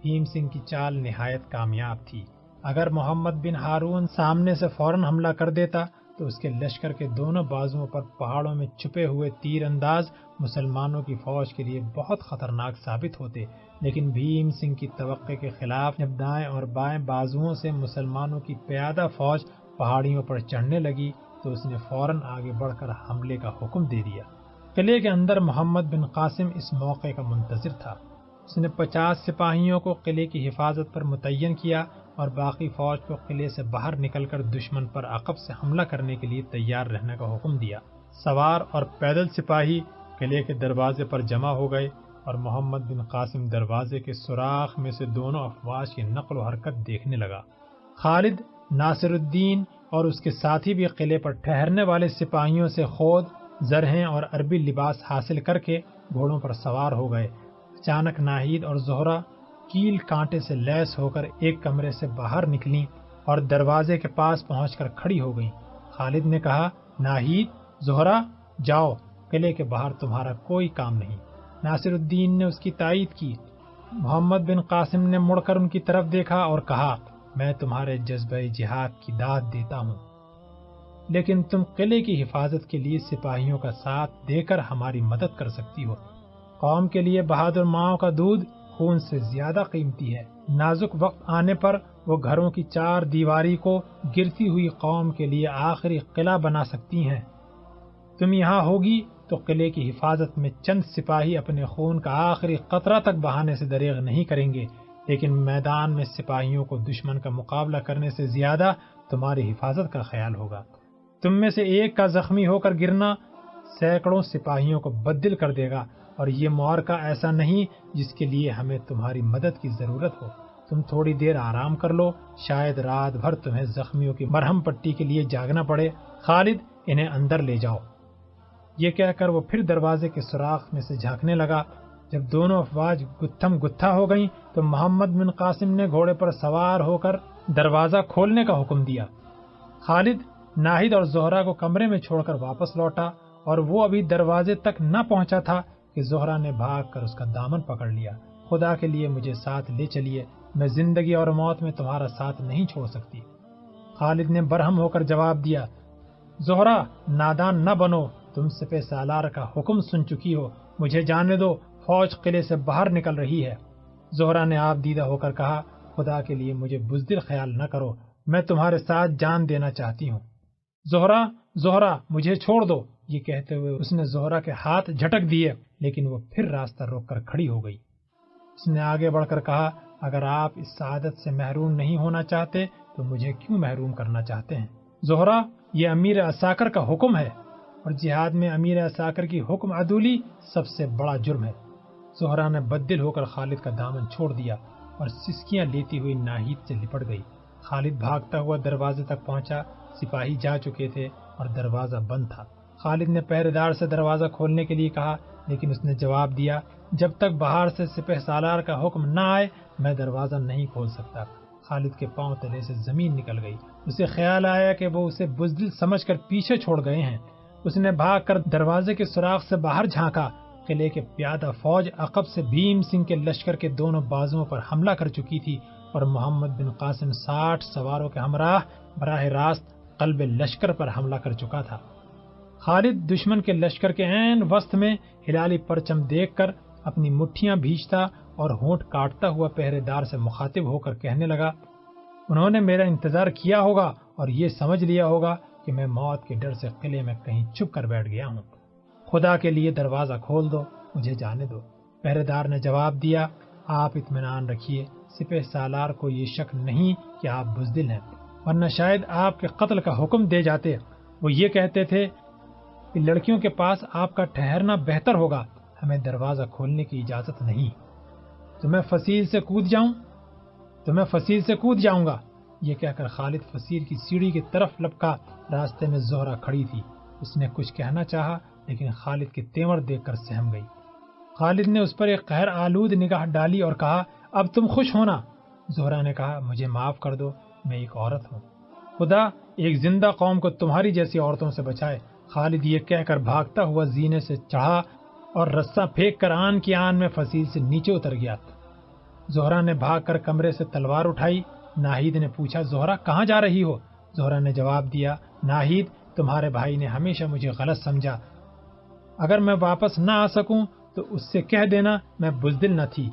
بھیم سنگھ کی چال نہایت کامیاب تھی۔ اگر محمد بن ہارون سامنے سے فوراً حملہ کر دیتا تو اس کے لشکر کے دونوں بازوؤں پر پہاڑوں میں چھپے ہوئے تیر انداز مسلمانوں کی فوج کے لیے بہت خطرناک ثابت ہوتے، لیکن بھیم سنگھ کی توقع کے خلاف جب دائیں اور بائیں بازوؤں سے مسلمانوں کی پیادہ فوج پہاڑیوں پر چڑھنے لگی تو اس نے فوراً آگے بڑھ کر حملے کا حکم دے دیا۔ قلعے کے اندر محمد بن قاسم اس موقع کا منتظر تھا۔ اس نے 50 سپاہیوں کو قلعے کی حفاظت پر متعین کیا اور باقی فوج کو قلعے سے باہر نکل کر دشمن پر عقب سے حملہ کرنے کے لیے تیار رہنے کا حکم دیا۔ سوار اور پیدل سپاہی قلعے کے دروازے پر جمع ہو گئے اور محمد بن قاسم دروازے کے سوراخ میں سے دونوں افواج کی نقل و حرکت دیکھنے لگا۔ خالد، ناصر الدین اور اس کے ساتھی بھی قلعے پر ٹھہرنے والے سپاہیوں سے خود، زرہیں اور عربی لباس حاصل کر کے گھوڑوں پر سوار ہو گئے۔ اچانک ناہید اور زہرہ کیل کانٹے سے لیس ہو کر ایک کمرے سے باہر نکلیں اور دروازے کے پاس پہنچ کر کھڑی ہو گئیں۔ خالد نے کہا، ناہید، زہرہ، جاؤ، قلعے کے باہر تمہارا کوئی کام نہیں۔ ناصر الدین نے اس کی تائید کی۔ محمد بن قاسم نے مڑ کر ان کی طرف دیکھا اور کہا، میں تمہارے جذبہ جہاد کی داد دیتا ہوں، لیکن تم قلعے کی حفاظت کے لیے سپاہیوں کا ساتھ دے کر ہماری مدد کر سکتی ہو۔ قوم کے لیے بہادر ماؤں کا دودھ خون سے زیادہ قیمتی ہے۔ نازک وقت آنے پر وہ گھروں کی چار دیواری کو گرتی ہوئی قوم کے لیے آخری قلعہ بنا سکتی ہیں۔ تم یہاں ہوگی تو قلعے کی حفاظت میں چند سپاہی اپنے خون کا آخری قطرہ تک بہانے سے دریغ نہیں کریں گے، لیکن میدان میں سپاہیوں کو دشمن کا مقابلہ کرنے سے زیادہ تمہاری حفاظت کا خیال ہوگا۔ تم میں سے ایک کا زخمی ہو کر گرنا سینکڑوں سپاہیوں کو بددل کر دے گا، اور یہ معرکہ ایسا نہیں جس کے لیے ہمیں تمہاری مدد کی ضرورت ہو۔ تم تھوڑی دیر آرام کر لو، شاید رات بھر تمہیں زخمیوں کی مرہم پٹی کے لیے جاگنا پڑے۔ خالد، انہیں اندر لے جاؤ۔ یہ کہہ کر وہ پھر دروازے کے سوراخ میں سے جھانکنے لگا۔ جب دونوں افواج گتھم گتھا ہو گئیں تو محمد بن قاسم نے گھوڑے پر سوار ہو کر دروازہ کھولنے کا حکم دیا۔ خالد ناہید اور زہرہ کو کمرے میں چھوڑ کر واپس لوٹا، اور وہ ابھی دروازے تک نہ پہنچا تھا کہ زہرہ نے بھاگ کر اس کا دامن پکڑ لیا۔ خدا کے لیے مجھے ساتھ لے چلیے، میں زندگی اور موت میں تمہارا ساتھ نہیں چھوڑ سکتی۔ خالد نے برہم ہو کر جواب دیا، زہرہ، نادان نہ بنو، تم سپہ سالار کا حکم سن چکی ہو، مجھے جانے دو، فوج قلعے سے باہر نکل رہی ہے۔ زہرہ نے آپ دیدہ ہو کر کہا، خدا کے لیے مجھے بزدل خیال نہ کرو، میں تمہارے ساتھ جان دینا چاہتی ہوں۔ زہرہ، زہرہ، مجھے چھوڑ دو۔ یہ کہتے ہوئے اس نے زہرہ کے ہاتھ جھٹک دیے، لیکن وہ پھر راستہ روک کر کھڑی ہو گئی۔ اس نے آگے بڑھ کر کہا، اگر آپ اس سعادت سے محروم نہیں ہونا چاہتے تو مجھے کیوں محروم کرنا چاہتے ہیں؟ زہرہ، یہ امیر عساکر کا حکم ہے، اور جہاد میں امیر عساکر کی حکم عدولی سب سے بڑا جرم ہے۔ زہرہ نے بددل ہو کر خالد کا دامن چھوڑ دیا اور سسکیاں لیتی ہوئی ناہید سے لپٹ گئی۔ خالد بھاگتا ہوا دروازے تک پہنچا، سپاہی جا چکے تھے اور دروازہ بند تھا۔ خالد نے پہرے دار سے دروازہ کھولنے کے لیے کہا، لیکن اس نے جواب دیا، جب تک باہر سے سپہ سالار کا حکم نہ آئے میں دروازہ نہیں کھول سکتا۔ خالد کے پاؤں تلے سے زمین نکل گئی۔ اسے خیال آیا کہ وہ اسے بزدل سمجھ کر پیچھے چھوڑ گئے ہیں۔ اس نے بھاگ کر دروازے کے سوراخ سے باہر جھانکا۔ قلعے کے پیادہ فوج عقب سے بھیم سنگھ کے لشکر کے دونوں بازوؤں پر حملہ کر چکی تھی، اور محمد بن قاسم 60 سواروں کے ہمراہ براہ راست قلب لشکر پر حملہ کر چکا تھا۔ خالد دشمن کے لشکر کے عین وسط میں ہلالی پرچم دیکھ کر اپنی مٹھیاں بھیجتا اور ہونٹ کاٹتا ہوا پہرے دار سے مخاطب ہو کر کہنے لگا، انہوں نے میرا انتظار کیا ہوگا اور یہ سمجھ لیا ہوگا کہ میں موت کے ڈر سے قلعے میں کہیں چھپ کر بیٹھ گیا ہوں۔ خدا کے لیے دروازہ کھول دو، مجھے جانے دو۔ پہرے دار نے جواب دیا، آپ اطمینان رکھیے، سپہ سالار کو یہ شک نہیں کہ آپ بزدل ہیں، ورنہ شاید آپ کے قتل کا حکم دے جاتے۔ وہ یہ کہتے تھے کہ لڑکیوں کے پاس آپ کا ٹھہرنا بہتر ہوگا، ہمیں دروازہ کھولنے کی اجازت نہیں۔ تو میں فصیل سے کود جاؤں گا۔ یہ کہہ کر خالد فصیل کی سیڑھی کی طرف لپکا۔ راستے میں زہرہ کھڑی تھی، اس نے کچھ کہنا چاہا لیکن خالد کے تیور دیکھ کر سہم گئی۔ خالد نے اس پر ایک قہر آلود نگاہ ڈالی اور کہا، اب تم خوش ہونا۔ زہرہ نے کہا، مجھے معاف کر دو، میں ایک عورت ہوں۔ خدا ایک زندہ قوم کو تمہاری جیسی عورتوں سے بچائے۔ خالد یہ کہہ کر بھاگتا ہوا زینے سے چڑھا اور رسہ پھینک کر آن کی آن میں فصیل سے نیچے اتر گیا۔ زہرا نے بھاگ کر کمرے سے تلوار اٹھائی۔ ناہید نے پوچھا، زہرا کہاں جا رہی ہو؟ زہرا نے جواب دیا، ناہید تمہارے بھائی نے ہمیشہ مجھے غلط سمجھا، اگر میں واپس نہ آ سکوں تو اس سے کہہ دینا میں بزدل نہ تھی۔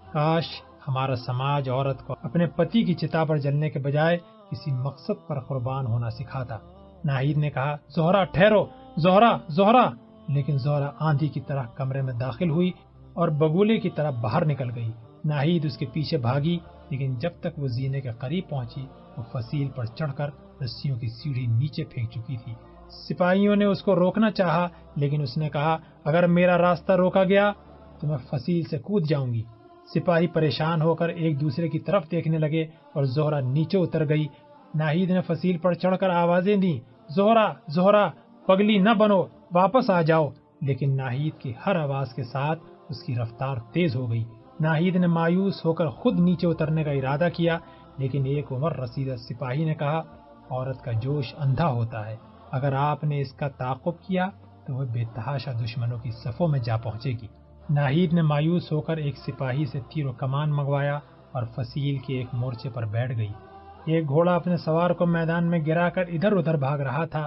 کاش ہمارا سماج عورت کو اپنے پتی کی چتا پر جلنے کے بجائے کسی مقصد پر قربان ہونا سکھاتا۔ ناہید نے کہا، زہرا ٹھہرو، زہرا زہرا، لیکن زہرا آندھی کی طرح کمرے میں داخل ہوئی اور بگولے کی طرح باہر نکل گئی۔ ناہید اس کے پیچھے بھاگی، لیکن جب تک وہ زینے کے قریب پہنچی وہ فصیل پر چڑھ کر رسیوں کی سیڑھی نیچے پھینک چکی تھی۔ سپاہیوں نے اس کو روکنا چاہا، لیکن اس نے کہا، اگر میرا راستہ روکا گیا تو میں فصیل سے کود جاؤں گی۔ سپاہی پریشان ہو کر ایک دوسرے کی طرف دیکھنے لگے اور زہرا نیچے اتر گئی۔ ناہید نے فصیل پر چڑھ کر آوازیں دیں، زہرا زہرا، پگلی نہ بنو، واپس آ جاؤ، لیکن ناہید کی ہر آواز کے ساتھ اس کی رفتار تیز ہو گئی۔ ناہید نے مایوس ہو کر خود نیچے اترنے کا ارادہ کیا، لیکن ایک عمر رسیدہ سپاہی نے کہا، عورت کا جوش اندھا ہوتا ہے، اگر آپ نے اس کا تعاقب کیا تو وہ بے تحاشا دشمنوں کی صفوں میں جا پہنچے گی۔ ناہید نے مایوس ہو کر ایک سپاہی سے تیر و کمان منگوایا اور فصیل کے ایک مورچے پر بیٹھ گئی۔ ایک گھوڑا اپنے سوار کو میدان میں گرا کر ادھر ادھر بھاگ رہا تھا۔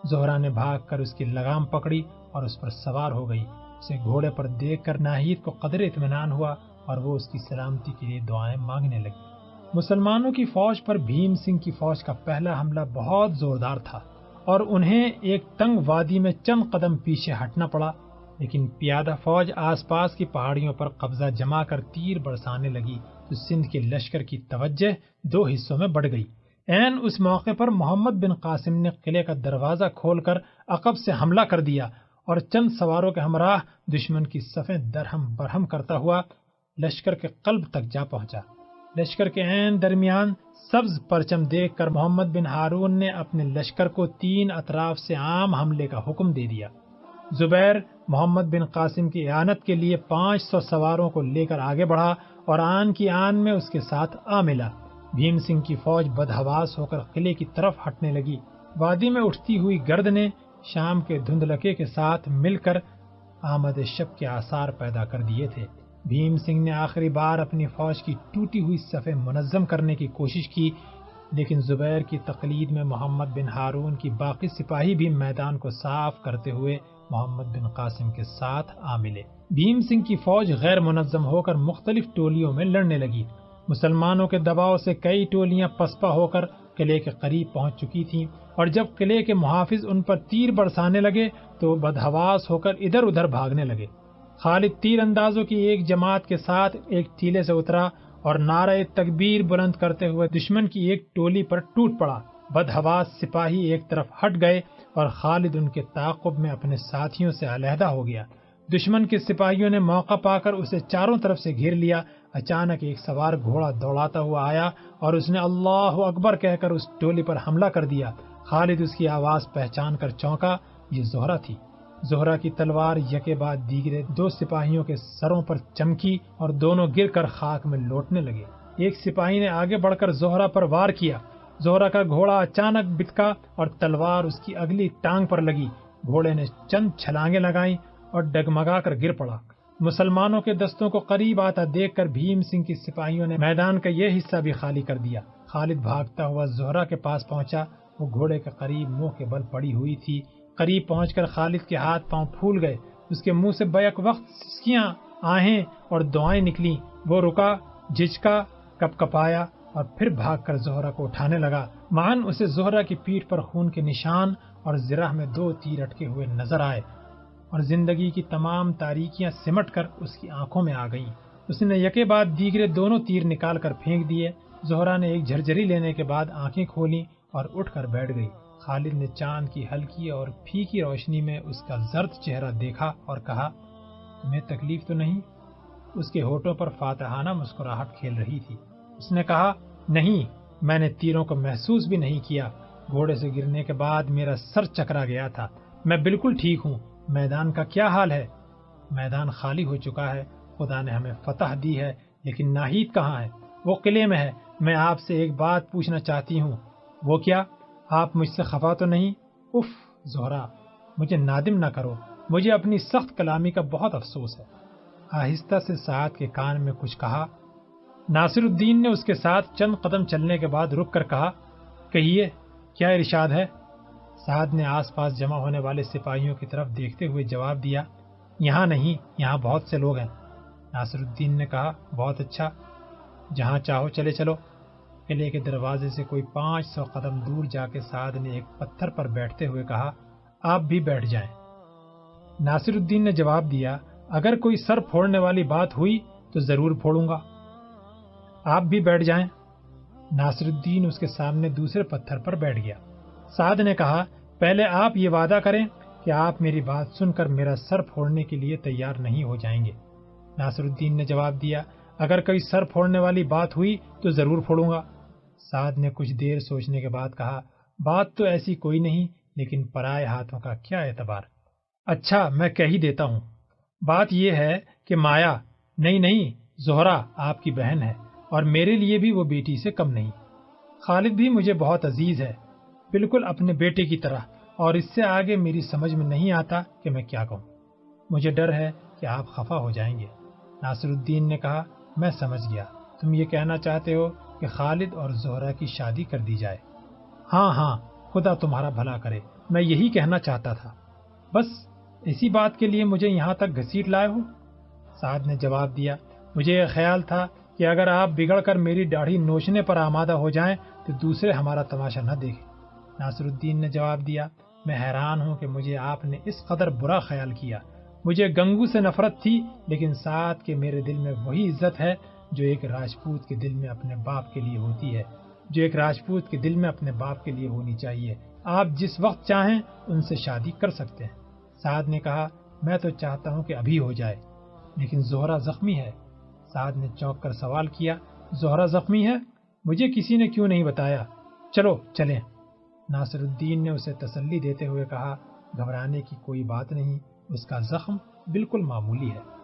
زہرا نے بھاگ کر اس کی لگام پکڑی اور اس پر سوار ہو گئی۔ اسے گھوڑے پر دیکھ کر ناہید کو قدر اطمینان ہوا اور وہ اس کی سلامتی کے لیے دعائیں مانگنے لگی۔ مسلمانوں کی فوج پر بھیم سنگھ کی فوج کا پہلا حملہ بہت زوردار تھا اور انہیں ایک تنگ وادی میں چند قدم پیچھے ہٹنا پڑا، لیکن پیادہ فوج آس پاس کی پہاڑیوں پر قبضہ جما کر تیر برسانے لگی تو سندھ کے لشکر کی توجہ دو حصوں میں بڑھ گئی۔ عین اس موقع پر محمد بن قاسم نے قلعے کا دروازہ کھول کر عقب سے حملہ کر دیا اور چند سواروں کے ہمراہ دشمن کی صفیں درہم برہم کرتا ہوا لشکر کے قلب تک جا پہنچا۔ لشکر کے عین درمیان سبز پرچم دیکھ کر محمد بن ہارون نے اپنے لشکر کو 3 اطراف سے عام حملے کا حکم دے دیا۔ زبیر محمد بن قاسم کی اعانت کے لیے 500 سواروں کو لے کر آگے بڑھا اور آن کی آن میں اس کے ساتھ آ ملا۔ بھیم سنگھ کی فوج بدحواس ہو کر قلعے کی طرف ہٹنے لگی۔ وادی میں اٹھتی ہوئی گرد نے شام کے دھندلکے کے ساتھ مل کر آمد شب کے آثار پیدا کر دیے تھے۔ بھیم سنگھ نے آخری بار اپنی فوج کی ٹوٹی ہوئی صفیں منظم کرنے کی کوشش کی، لیکن زبیر کی تقلید میں محمد بن ہارون کی باقی سپاہی بھی میدان کو صاف کرتے ہوئے محمد بن قاسم کے ساتھ آ ملے۔ بھیم سنگھ کی فوج غیر منظم ہو کر مختلف ٹولیوں میں لڑنے لگی۔ مسلمانوں کے دباؤ سے کئی ٹولیاں پسپا ہو کر قلعے کے قریب پہنچ چکی تھیں، اور جب قلعے کے محافظ ان پر تیر برسانے لگے تو بدحواس ہو کر ادھر ادھر بھاگنے لگے۔ خالد تیر اندازوں کی ایک جماعت کے ساتھ ایک ٹیلے سے اترا اور نعرہ تکبیر بلند کرتے ہوئے دشمن کی ایک ٹولی پر ٹوٹ پڑا۔ بدحواس سپاہی ایک طرف ہٹ گئے اور خالد ان کے تعاقب میں اپنے ساتھیوں سے علیحدہ ہو گیا۔ دشمن کے سپاہیوں نے موقع پا کر اسے چاروں طرف سے گھیر لیا۔ اچانک ایک سوار گھوڑا دوڑاتا ہوا آیا اور اس نے اللہ اکبر کہہ کر اس ٹولی پر حملہ کر دیا۔ خالد اس کی آواز پہچان کر چونکا، یہ زہرا تھی۔ زہرا کی تلوار یکے بعد دیگرے 2 سپاہیوں کے سروں پر چمکی اور دونوں گر کر خاک میں لوٹنے لگے۔ ایک سپاہی نے آگے بڑھ کر زہرا پر وار کیا۔ زہرا کا گھوڑا اچانک بتکا اور تلوار اس کی اگلی ٹانگ پر لگی۔ گھوڑے نے چند چھلانگیں لگائیں اور ڈگمگا کر گر پڑا۔ مسلمانوں کے دستوں کو قریب آتا دیکھ کر بھیم سنگھ کی سپاہیوں نے میدان کا یہ حصہ بھی خالی کر دیا۔ خالد بھاگتا ہوا زہرا کے پاس پہنچا۔ وہ گھوڑے کے قریب منہ کے بل پڑی ہوئی تھی۔ قریب پہنچ کر خالد کے ہاتھ پاؤں پھول گئے۔ اس کے منہ سے بیک وقت سسکیاں، آہیں اور دعائیں نکلیں۔ وہ رکا، جھجکا، کپکپایا اور پھر بھاگ کر زہرا کو اٹھانے لگا۔ معاً اسے زہرا کی پیٹھ پر خون کے نشان اور زرہ میں 2 تیر اٹکے ہوئے نظر آئے اور زندگی کی تمام تاریکیاں سمٹ کر اس کی آنکھوں میں آ گئیں۔ اس نے یکے بعد دیگرے دونوں تیر نکال کر پھینک دیے۔ زہرا نے ایک جھرجھری لینے کے بعد آنکھیں کھولیں اور اٹھ کر بیٹھ گئی۔ خالد نے چاند کی ہلکی اور پھیکی روشنی میں اس کا زرد چہرہ دیکھا اور کہا، تمہیں تکلیف تو نہیں؟ اس کے ہونٹوں پر فاتحانہ مسکراہٹ کھیل رہی تھی۔ اس نے کہا، نہیں، میں نے تیروں کو محسوس بھی نہیں کیا۔ گھوڑے سے گرنے کے بعد میرا سر چکرا گیا تھا۔ میں بالکل ٹھیک ہوں۔ میدان کا کیا حال ہے؟ میدان خالی ہو چکا ہے۔ خدا نے ہمیں فتح دی ہے، لیکن ناہید کہاں ہے؟ وہ قلعے میں ہے۔ میں آپ سے ایک بات پوچھنا چاہتی ہوں۔ وہ کیا؟ آپ مجھ سے خفا تو نہیں؟ اف زہرا، مجھے نادم نہ کرو، مجھے اپنی سخت کلامی کا بہت افسوس ہے۔ آہستہ سے سعد کے کان میں کچھ کہا۔ ناصر الدین نے اس کے ساتھ چند قدم چلنے کے بعد رک کر کہا، کہیے کیا ارشاد ہے؟ سعد نے آس پاس جمع ہونے والے سپاہیوں کی طرف دیکھتے ہوئے جواب دیا، یہاں نہیں، یہاں بہت سے لوگ ہیں۔ ناصر الدین نے کہا، بہت اچھا، جہاں چاہو چلے چلو۔ قلعے کے دروازے سے کوئی 500 قدم دور جا کے سعد نے ایک پتھر پر بیٹھتے ہوئے کہا، آپ بھی بیٹھ جائیں۔ ناصر الدین نے جواب دیا، اگر کوئی سر پھوڑنے والی بات ہوئی تو ضرور پھوڑوں گا۔ آپ بھی بیٹھ جائیں۔ ناصر الدین اس کے سامنے دوسرے پتھر پر بیٹھ گیا۔ سعد نے کہا، پہلے آپ یہ وعدہ کریں کہ آپ میری بات سن کر میرا سر پھوڑنے کے لیے تیار نہیں ہو جائیں گے۔ ناصر الدین نے جواب دیا، اگر کوئی سر پھوڑنے والی بات ہوئی تو ضرور پھوڑوں گا۔ سعد نے کچھ دیر سوچنے کے بعد کہا، بات تو ایسی کوئی نہیں، لیکن پرائے ہاتھوں کا کیا اعتبار۔ اچھا، میں کہہ ہی دیتا ہوں۔ بات یہ ہے کہ مایا، نہیں، زہرا آپ کی بہن ہے، اور میرے لیے بھی وہ بیٹی سے کم نہیں۔ خالد بھی مجھے بہت عزیز ہے، بالکل اپنے بیٹے کی طرح، اور اس سے آگے میری سمجھ میں نہیں آتا کہ میں کیا کہوں۔ مجھے ڈر ہے کہ آپ خفا ہو جائیں گے۔ ناصر الدین نے کہا، میں سمجھ گیا، تم یہ کہنا چاہتے ہو کہ خالد اور زہرا کی شادی کر دی جائے۔ ہاں، خدا تمہارا بھلا کرے، میں یہی کہنا چاہتا تھا۔ بس اسی بات کے لیے مجھے یہاں تک گھسیٹ لائے ہو؟ سعد نے جواب دیا، مجھے یہ خیال تھا کہ اگر آپ بگڑ کر میری داڑھی نوچنے پر آمادہ ہو جائیں تو دوسرے ہمارا تماشا نہ دیکھیں۔ ناصر الدین نے جواب دیا، میں حیران ہوں کہ مجھے آپ نے اس قدر برا خیال کیا۔ مجھے گنگو سے نفرت تھی، لیکن سعد کے میرے دل میں وہی عزت ہے جو ایک راجپوت کے دل میں اپنے باپ کے لیے ہوتی ہے، جو ایک راجپوت کے دل میں اپنے باپ کے لیے ہونی چاہیے۔ آپ جس وقت چاہیں ان سے شادی کر سکتے ہیں۔ سعد نے کہا، میں تو چاہتا ہوں کہ ابھی ہو جائے، لیکن زہرا زخمی ہے۔ سعد نے چونک کر سوال کیا، زہرا زخمی ہے؟ مجھے کسی نے کیوں نہیں بتایا؟ چلو چلیں۔ ناصر الدین نے اسے تسلی دیتے ہوئے کہا، گھبرانے کی کوئی بات نہیں، اس کا زخم بالکل معمولی ہے۔